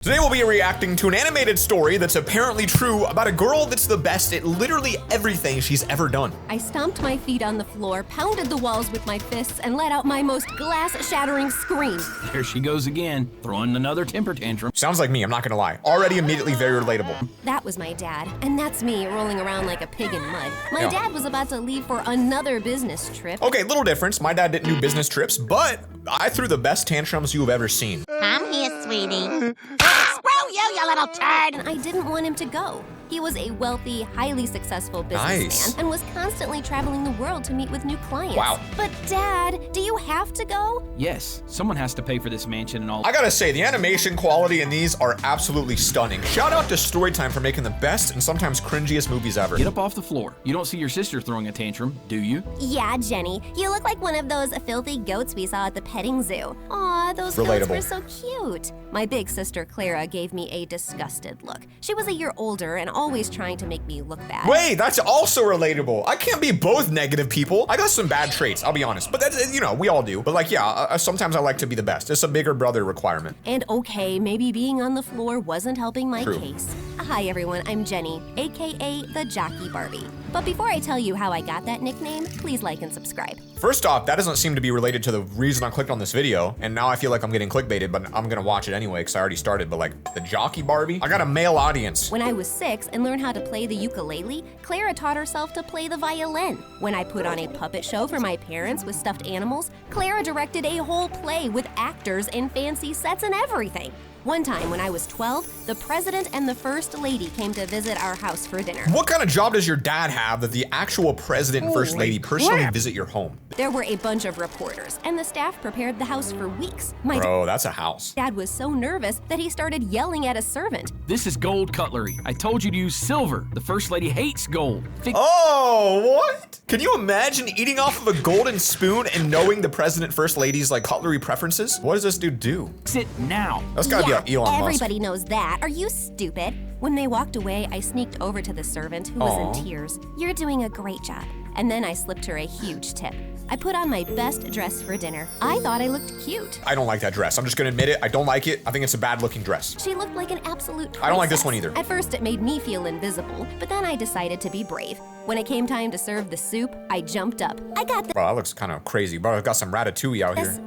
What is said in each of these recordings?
Today we'll be reacting to an animated story that's apparently true about a girl that's the best at literally everything she's ever done. I stomped my feet on the floor, pounded the walls with my fists, and let out my most glass-shattering scream. There she goes again, throwing another temper tantrum. Sounds like me, I'm not gonna lie. Already immediately very relatable. That was my dad, and that's me rolling around like a pig in mud. My Yeah. dad was about to leave for another business trip. Okay, little difference. My dad didn't do business trips, but I threw the best tantrums you have ever seen. I'm here, sweetie. Screw you little turd! And I didn't want him to go. He was a wealthy, highly successful businessman Nice. and was constantly traveling the world to meet with new clients. Wow. But Dad, do you have to go? Yes, someone has to pay for this mansion and all. I gotta say, the animation quality in these are absolutely stunning. Shout out to Storytime for making the best and sometimes cringiest movies ever. Get up off the floor. You don't see your sister throwing a tantrum, do you? Yeah, Jenny. You look like one of those filthy goats we saw at the petting zoo. Aw, those goats Relatable. were so cute. My big sister Clara gave me a disgusted look. She was a year older and always trying to make me look bad. Wait, that's also relatable. I can't be both negative people. I got some bad traits, I'll be honest. But that's, you know, we all do. But like, yeah, sometimes I like to be the best. It's a bigger brother requirement. And okay, maybe being on the floor wasn't helping my True. case. Hi everyone, I'm Jenny, aka the Jockey Barbie. But before I tell you how I got that nickname, please like and subscribe. First off, that doesn't seem to be related to the reason I clicked on this video, and now I feel like I'm getting clickbaited, but I'm gonna watch it anyway because I already started. But like, the Jockey Barbie? I got a male audience. When I was 6 and learned how to play the ukulele, Clara taught herself to play the violin. When I put on a puppet show for my parents with stuffed animals, Clara directed a whole play with actors and fancy sets and everything. One time when I was 12, the president and the first lady came to visit our house for dinner. What kind of job does your dad have that the actual president and first lady personally visit your home? There were a bunch of reporters, and the staff prepared the house for weeks. My Bro, that's a house. dad was so nervous that he started yelling at a servant. This is gold cutlery. I told you to use silver. The first lady hates gold. Oh, what? Can you imagine eating off of a golden spoon and knowing the president first lady's like cutlery preferences? What does this dude do? Fix it now. That's gotta be Elon Musk. Everybody knows that. Are you stupid? When they walked away, I sneaked over to the servant who was Aw. in tears. You're doing a great job. And then I slipped her a huge tip. I put on my best dress for dinner. I thought I looked cute. I don't like that dress. I'm just gonna admit it. I don't like it. I think it's a bad looking dress. She looked like an absolute princess. I don't like this one either. At first, it made me feel invisible, but then I decided to be brave. When it came time to serve the soup, I jumped up. I got this. Bro, that looks kind of crazy. Bro, I got some ratatouille out here.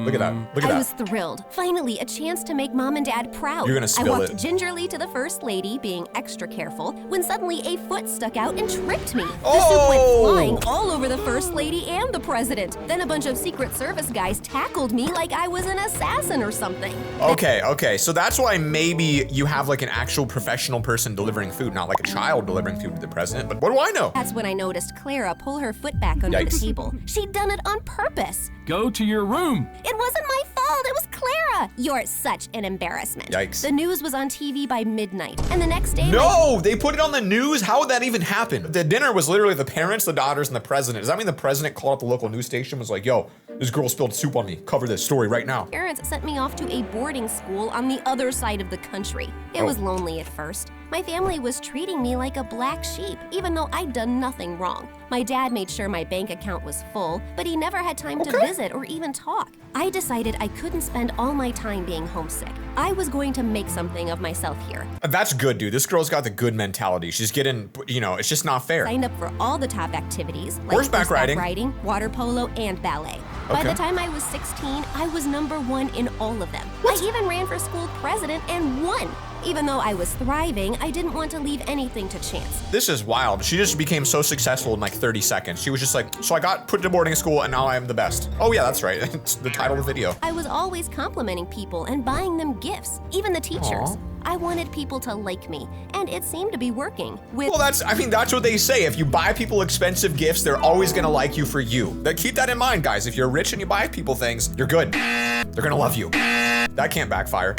Look at that. Look at I that. was thrilled. Finally, a chance to make Mom and Dad proud. You're gonna spill I walked it. gingerly to the first lady, being extra careful, when suddenly a foot stuck out and tripped me. The Oh! soup went flying all over the first lady and the president. Then a bunch of Secret Service guys tackled me like I was an assassin or something. Okay, so that's why maybe you have like an actual professional person delivering food, not like a child delivering food to the president. But what do I know? That's when I noticed Clara pull her foot back under the Yikes. table. She'd done it on purpose. Go to your room. It wasn't my fault, it was Clara. You're such an embarrassment. Yikes. The news was on TV by midnight, and the next day, No, they put it on the news? How would that even happen? The dinner was literally the parents, the daughters, and the president. Does that mean the president called up the local news station and was like, yo, this girl spilled soup on me. Cover this story right now. parents sent me off to a boarding school on the other side of the country. It was lonely at first. My family was treating me like a black sheep, even though I'd done nothing wrong. My dad made sure my bank account was full, but he never had time to visit or even talk. I decided I couldn't spend all my time being homesick. I was going to make something of myself here. That's good, dude. This girl's got the good mentality. She's getting, you know, it's just not fair. Signed up for all the top activities, like Horseback riding. water polo, and ballet. By Okay. the time I was 16, I was #1 in all of them. I even ran for school president and won. Even though I was thriving, I didn't want to leave anything to chance. This is wild. She just became so successful in like 30 seconds. She was just like, so I got put to boarding school and now I am the best. Oh yeah, that's right. It's the title of the video. I was always complimenting people and buying them gifts, even the teachers. Aw. I wanted people to like me, and it seemed to be working. Well, that's what they say. If you buy people expensive gifts, they're always gonna like you for you. Keep that in mind, guys. If you're rich and you buy people things, you're good. They're gonna love you. That can't backfire.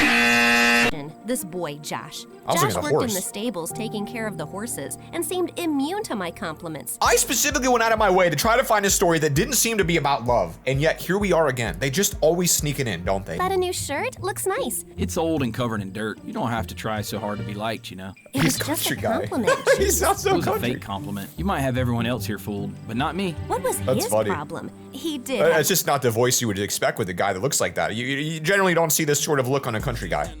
This boy, Josh. I was Josh thinking a worked in horse. the stables taking care of the horses and seemed immune to my compliments. I specifically went out of my way to try to find a story that didn't seem to be about love. And yet here we are again. They just always sneak it in, don't they? Got a new shirt? Looks nice. It's old and covered in dirt. You don't have to try so hard to be liked, you know. It He's was just country a guy. compliment. He sounds It so was a country. fake compliment. You might have everyone else here fooled, but not me. What was That's his funny. problem? He did. have- It's just not the voice you would expect with a guy that looks like that. You generally don't see this sort of look on a country guy.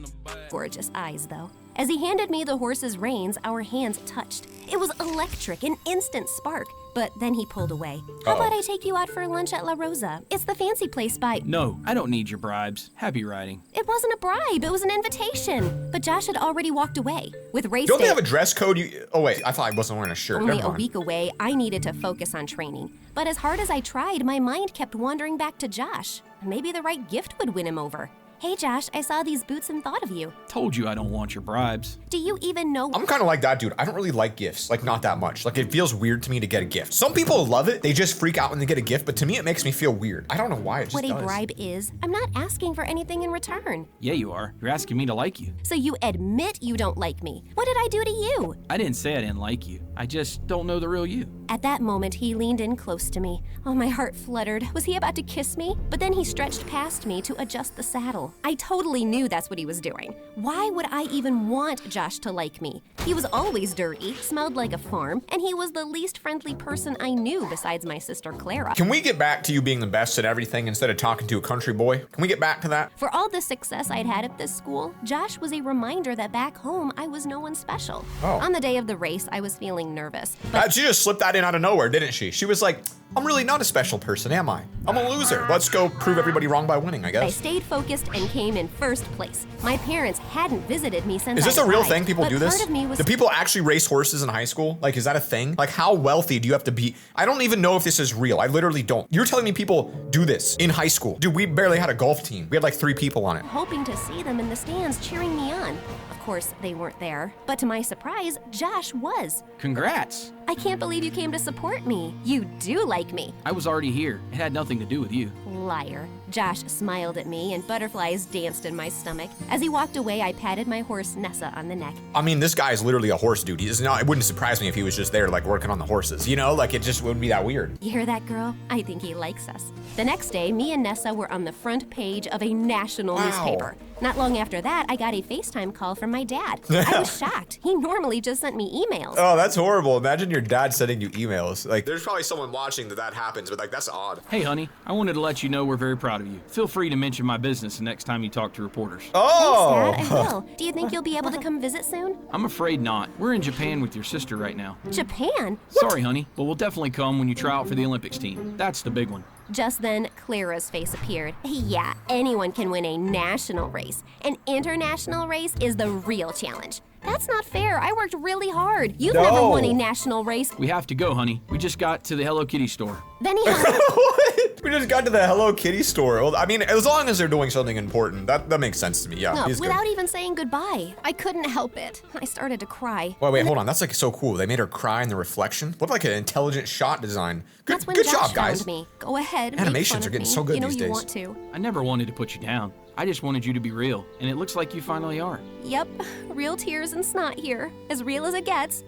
Gorgeous eyes, though. As he handed me the horse's reins, our hands touched. It was electric, an instant spark. But then he pulled away. How about I take you out for lunch at La Rosa? It's the fancy place by... No, I don't need your bribes. Happy riding. It wasn't a bribe, it was an invitation. But Josh had already walked away. With race Don't day they have a dress code? Oh wait, I thought I wasn't wearing a shirt. only Never a mind. week away, I needed to focus on training. But as hard as I tried, my mind kept wandering back to Josh. Maybe the right gift would win him over. Hey Josh, I saw these boots and thought of you. Told you I don't want your bribes. Do you even know I'm kind of like that dude. I don't really like gifts, like not that much. Like it feels weird to me to get a gift. Some people love it. They just freak out when they get a gift, but to me it makes me feel weird. I don't know why, it just what a does. bribe is? I'm not asking for anything in return. Yeah, you are. You're asking me to like you. So you admit you don't like me. What did I do to you? I didn't say I didn't like you. I just don't know the real you. At that moment, he leaned in close to me. Oh, my heart fluttered. Was he about to kiss me? But then he stretched past me to adjust the saddle. I totally knew that's what he was doing. Why would I even want Josh to like me? He was always dirty, smelled like a farm, and he was the least friendly person I knew besides my sister Clara. Can we get back to you being the best at everything instead of talking to a country boy? Can we get back to that? For all the success I'd had at this school, Josh was a reminder that back home I was no one special. Oh. On the day of the race, I was feeling nervous. But She just slipped that in out of nowhere, didn't she? She was like, I'm really not a special person, am I? I'm a loser. Let's go prove everybody wrong by winning, I I guess. stayed focused and came in first place. My parents hadn't visited me since Is this I a real arrived, thing? People but do this? Part of me was Do people actually race horses in high school? Like, is that a thing? Like, how wealthy do you have to be? I don't even know if this is real. I literally don't. You're telling me people do this in high school. Dude, we barely had a golf team. We had like 3 people on it. hoping to see them in the stands cheering me on. Of course, they weren't there, but to my surprise, Josh was. Congrats. I can't believe you came to support me. You do like me. I was already here. It had nothing to do with you. Liar. Josh smiled at me and butterflies danced in my stomach. As he walked away, I patted my horse Nessa on the neck. I mean, this guy is literally a horse dude. He's not, it wouldn't surprise me if he was just there, like, working on the horses. You know, like, it just wouldn't be that weird. You hear that, girl? I think he likes us. The next day, me and Nessa were on the front page of a national Wow. newspaper. Not long after that, I got a FaceTime call from my dad. I was shocked. He normally just sent me emails. Oh, that's horrible. Imagine your dad sending you emails. Like, there's probably someone watching that happens, but like, that's odd. Hey, honey, I wanted to let you know we're very proud of you. Feel free to mention my business the next time you talk to reporters. Oh! Thanks, Dad. I will. Do you think you'll be able to come visit soon? I'm afraid not. We're in Japan with your sister right now. Japan? Sorry, honey, but we'll definitely come when you try out for the Olympics team. That's the big one. Just then, Clara's face appeared. Yeah, anyone can win a national race. An international race is the real challenge. That's not fair. I worked really hard. You've never No. won a national race. We have to go, honey. We just got to the Hello Kitty store. Then he hung What? We just got to the Hello Kitty store. Well, I mean, as long as they're doing something important, that makes sense to me. Yeah, up he's good. without even saying goodbye. I couldn't help it. I started to cry. Wait, hold on. That's like so cool. They made her cry in the reflection. Looked like an intelligent shot design. Good, That's when good Josh job, guys. found me. Go ahead. make Animations fun are of getting me. so good you know these you days. want to. I never wanted to put you down. I just wanted you to be real, and it looks like you finally are. Yep, real tears and snot here. As real as it gets.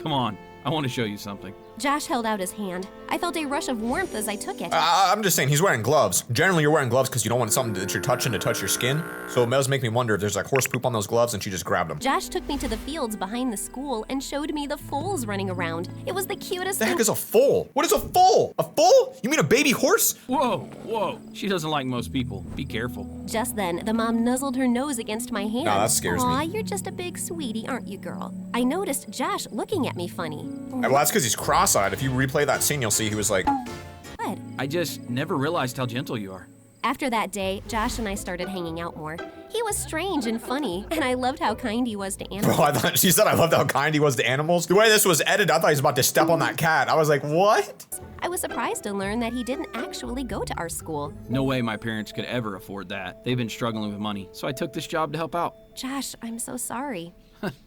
Come on, I want to show you something. Josh held out his hand. I felt a rush of warmth as I took it. I'm just saying, he's wearing gloves. Generally, you're wearing gloves because you don't want something that you're touching to touch your skin. So it does make me wonder if there's like horse poop on those gloves and she just grabbed them. Josh took me to the fields behind the school and showed me the foals running around. It was the cutest The thing. heck is a foal? What is a foal? A foal? You mean a baby horse? Whoa, whoa. She doesn't like most people. Be careful. Just then, the mom nuzzled her nose against my hand. Nah, that scares me. Aw, you're just a big sweetie, aren't you, girl? I noticed Josh looking at me funny. Well, that's because he's cross-eyed. If you replay that scene, you'll see he was like, What? I just never realized how gentle you are. After that day, Josh and I started hanging out more. He was strange and funny, and I loved how kind he was to animals. oh, I thought she said I loved how kind he was to animals. The way this was edited, I thought he was about to step on that cat. I was like, what? I was surprised to learn that he didn't actually go to our school. No way my parents could ever afford that. They've been struggling with money, so I took this job to help out. Josh, I'm so sorry.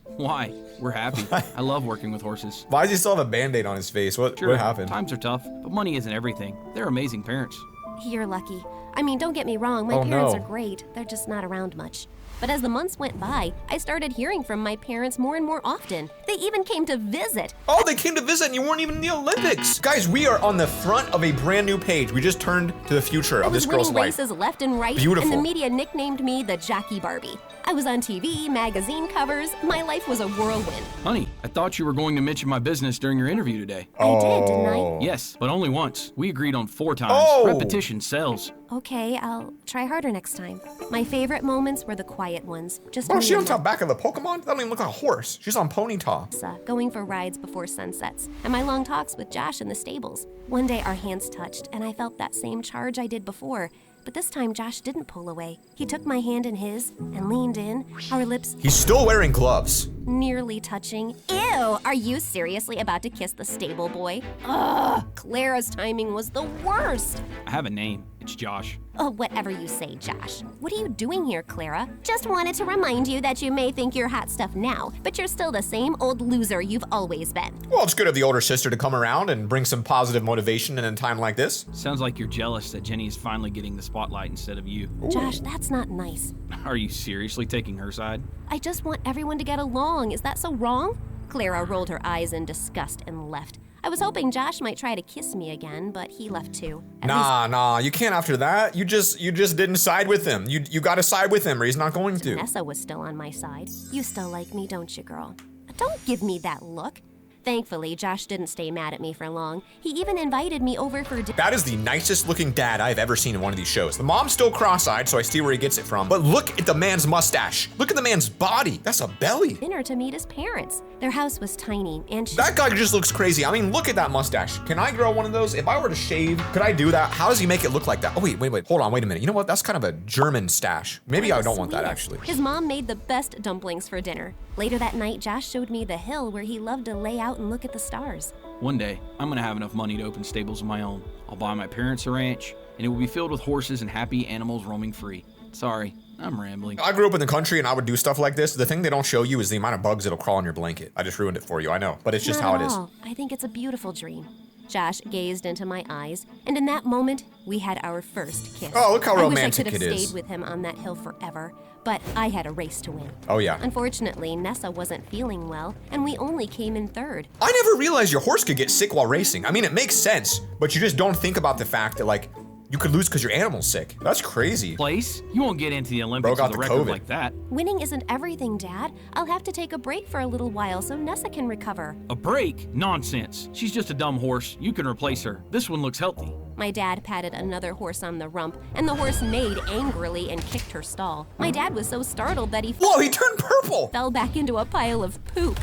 Why? We're happy. I love working with horses. Why does he still have a Band-Aid on his face? What happened? Times are tough, but money isn't everything. They're amazing parents. You're lucky. I mean, don't get me wrong, my Oh, parents no. are great. They're just not around much. But as the months went by, I started hearing from my parents more and more often. They even came to visit. Oh, they came to visit and you weren't even in the Olympics. Guys, we are on the front of a brand new page. We just turned to the future I of was this girl's winning life. races left and right, Beautiful. and the media nicknamed me the Jockey Barbie. I was on TV, magazine covers. My life was a whirlwind. Honey, I thought you were going to mention my business during your interview today. I did, didn't I? Yes, but only once. We agreed on 4 times. Oh. Repetition sells. Okay, I'll try harder next time. My favorite moments were the quiet ones. Just Oh, me she on and top back of the Pokemon? That don't even look like a horse. She's on Ponyta. Nessa, going for rides before sunsets, and my long talks with Josh in the stables. One day our hands touched, and I felt that same charge I did before. But this time Josh didn't pull away. He took my hand in his and leaned in, our lips He's still wearing gloves. nearly touching. Ew, are you seriously about to kiss the stable boy? Ugh, Clara's timing was the worst. I have a name. It's Josh. Oh, whatever you say, Josh. What are you doing here, Clara? Just wanted to remind you that you may think you're hot stuff now, but you're still the same old loser you've always been. Well, it's good of the older sister to come around and bring some positive motivation in a time like this. Sounds like you're jealous that Jenny is finally getting the spotlight instead of you. Josh, that's not nice. Are you seriously taking her side? I just want everyone to get along. Is that so wrong? Clara rolled her eyes in disgust and left. I was hoping Josh might try to kiss me again, but he left too. At least Nah, you can't after that. You just didn't side with him. You gotta side with him or he's not going to. Nessa was still on my side. You still like me, don't you, girl? Don't give me that look. Thankfully, Josh didn't stay mad at me for long. He even invited me over for dinner. That is the nicest looking dad I've ever seen in one of these shows. The mom's still cross-eyed, so I see where he gets it from. But look at the man's mustache. Look at the man's body. That's a belly. To meet his parents. Their house was tiny, and That guy just looks crazy. I mean, look at that mustache. Can I grow one of those? If I were to shave, could I do that? How does he make it look like that? Oh, wait. Hold on, wait a minute. You know what? That's kind of a German stash. Maybe I don't want that, actually. His mom made the best dumplings for dinner. Later that night, Josh showed me the hill where he loved to lay out and look at the stars. One day, I'm gonna have enough money to open stables of my own. I'll buy my parents a ranch, and it will be filled with horses and happy animals roaming free. Sorry, I'm rambling. I grew up in the country and I would do stuff like this. The thing they don't show you is the amount of bugs that'll crawl on your blanket. I just ruined it for you, I know. But it's just Not how at it is. all. I think it's a beautiful dream. Josh gazed into my eyes, and in that moment, we had our first kiss. Oh, look how romantic I wish I could it have is. stayed with him on that hill forever, but I had a race to win. Oh, yeah. Unfortunately, Nessa wasn't feeling well, and we only came in third. I never realized your horse could get sick while racing. I mean, it makes sense, but you just don't think about the fact that, like, you could lose because your animal's sick. That's crazy. Place? You won't get into the Olympics got with a the record COVID. like that. Winning isn't everything, Dad. I'll have to take a break for a little while so Nessa can recover. A break? Nonsense. She's just a dumb horse. You can replace her. This one looks healthy. My dad patted another horse on the rump, and the horse neighed angrily and kicked her stall. My dad was so startled that he Whoa, he turned purple. fell back into a pile of poop.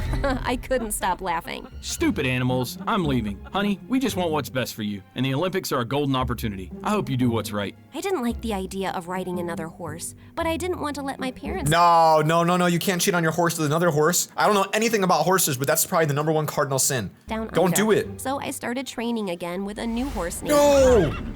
I couldn't stop laughing. Stupid animals. I'm leaving. Honey, we just want what's best for you, and the Olympics are a golden opportunity. I hope you do what's right. I didn't like the idea of riding another horse, but I didn't want to let my parents. No, you can't cheat on your horse with another horse. I don't know anything about horses, but that's probably the #1 cardinal sin. Down Don't under. do it. So I started training again with a new horse named No!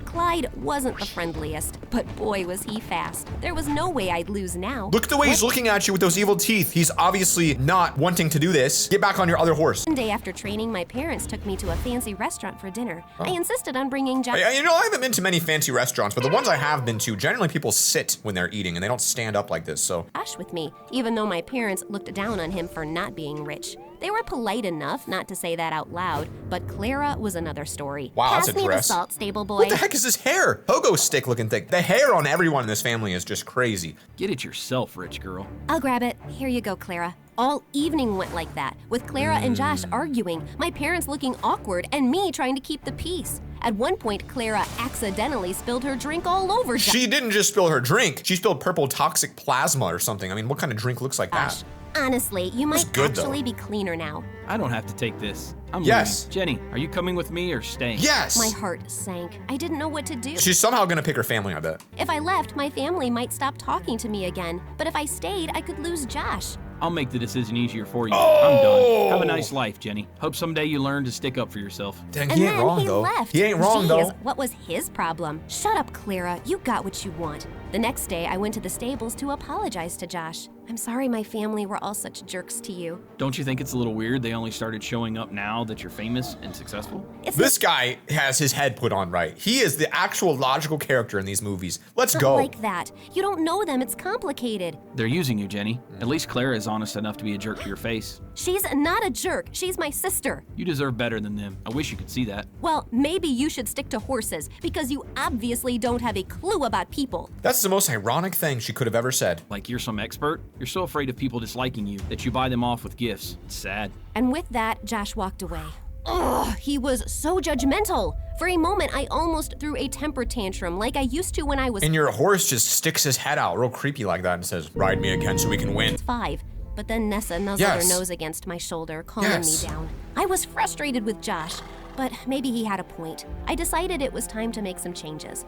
Clyde wasn't the friendliest, but boy was he fast. There was no way I'd lose now. Look at the way he's looking at you with those evil teeth. He's obviously not wanting to do this. Get back on your other horse. One day after training, my parents took me to a fancy restaurant for dinner. I insisted on bringing Josh. You know, I haven't been to many fancy restaurants, but the ones I have been to, generally people sit when they're eating and they don't stand up like this, so. Josh with me, even though my parents looked down on him for not being rich. They were polite enough not to say that out loud, but Clara was another story. Wow, Pass that's a me dress. the salt, stable boy. What the heck is this hair? Pogo stick looking thing. The hair on everyone in this family is just crazy. Get it yourself, rich girl. I'll grab it. Here you go, Clara. All evening went like that, with Clara and Josh arguing, my parents looking awkward, and me trying to keep the peace. At one point, Clara accidentally spilled her drink all over Josh. She didn't just spill her drink. She spilled purple toxic plasma or something. I mean, what kind of drink looks like that? Honestly, you might good, though. actually be cleaner now. I don't have to take this. I'm Yes. leaving. Jenny, are you coming with me or staying? Yes! My heart sank. I didn't know what to do. She's somehow gonna pick her family, I bet. If I left, my family might stop talking to me again. But if I stayed, I could lose Josh. I'll make the decision easier for you. I'm Oh! done. Have a nice life, Jenny. Hope someday you learn to stick up for yourself. Dang, And then he left. He ain't wrong, Jeez, though. What was his problem? Shut up, Clara. You got what you want. The next day, I went to the stables to apologize to Josh. I'm sorry my family were all such jerks to you. Don't you think it's a little weird they only started showing up now that you're famous and successful? It's This guy has his head put on right. He is the actual logical character in these movies. Let's not go. like that. You don't know them. It's complicated. They're using you, Jenny. At least Clara is honest enough to be a jerk to your face. She's not a jerk. She's my sister. You deserve better than them. I wish you could see that. Well, maybe you should stick to horses because you obviously don't have a clue about people. That's the most ironic thing she could have ever said. Like you're some expert? You're so afraid of people disliking you that you buy them off with gifts. It's sad. And with that, Josh walked away. Ugh, he was so judgmental. For a moment, I almost threw a temper tantrum like I used to when I was And your horse just sticks his head out real creepy like that and says, ride me again so we can win. 5. But then Nessa nuzzled Yes. her nose against my shoulder, calming Yes. me down. I was frustrated with Josh, but maybe he had a point. I decided it was time to make some changes.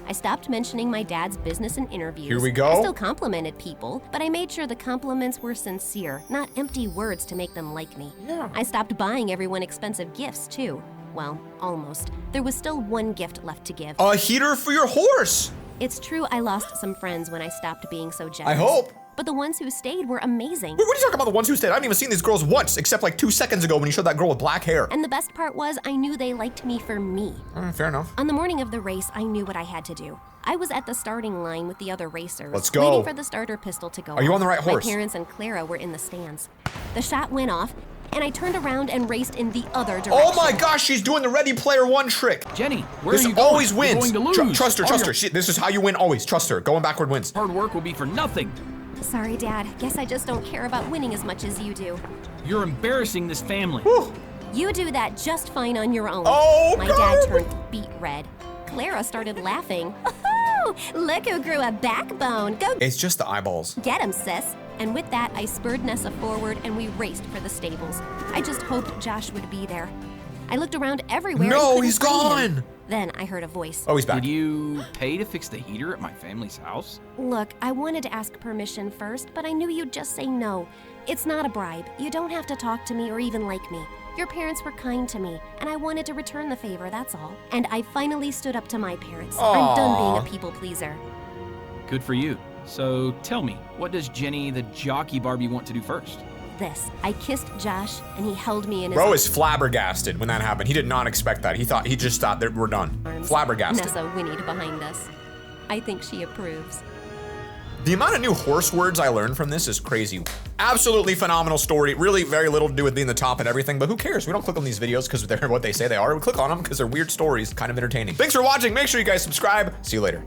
I stopped mentioning my dad's business in interviews. Here we go. I still complimented people, but I made sure the compliments were sincere, not empty words to make them like me. Yeah. I stopped buying everyone expensive gifts, too. Well, almost. There was still one gift left to give. A heater for your horse. It's true I lost some friends when I stopped being so generous. I hope. But the ones who stayed were amazing. Wait, what are you talking about, the ones who stayed? I haven't even seen these girls once, except like 2 seconds ago when you showed that girl with black hair. And the best part was I knew they liked me for me. Fair enough. On the morning of the race, I knew what I had to do. I was at the starting line with the other racers. Let's go. Waiting for the starter pistol to go off. Are you on the right horse? My parents and Clara were in the stands. The shot went off, and I turned around and raced in the other direction. Oh my gosh, she's doing the Ready Player One trick. Jenny, where This are you going? always You're wins. going to lose. Trust her, All trust your her. This is how you win always. Trust her. Going backward wins. hard work will be for nothing. Sorry, Dad. Guess I just don't care about winning as much as you do. You're embarrassing this family. You do that just fine on your own. Oh, My God. dad turned beet red. Clara started laughing. Oh, look who grew a backbone. Go It's just the eyeballs. get him, sis. And with that, I spurred Nessa forward and we raced for the stables. I just hoped Josh would be there. I looked around everywhere. No, and couldn't he's find him. gone. Then I heard a voice. Oh, he's back. Did you pay to fix the heater at my family's house? Look, I wanted to ask permission first, but I knew you'd just say no. It's not a bribe. You don't have to talk to me or even like me. Your parents were kind to me, and I wanted to return the favor, that's all. And I finally stood up to my parents. I'm done being a people pleaser. Good for you. So tell me, what does Jenny the jockey Barbie want to do first? This. I kissed Josh, and he held me in his Bro is flabbergasted when that happened. He did not expect that. He just thought that we're done. arms. Flabbergasted. Nessa whinnied behind us. I think she approves. The amount of new horse words I learned from this is crazy. Absolutely phenomenal story. Really very little to do with being the top and everything, but who cares? We don't click on these videos because they're what they say they are. We click on them because they're weird stories, kind of entertaining. Thanks for watching. Make sure you guys subscribe. See you later.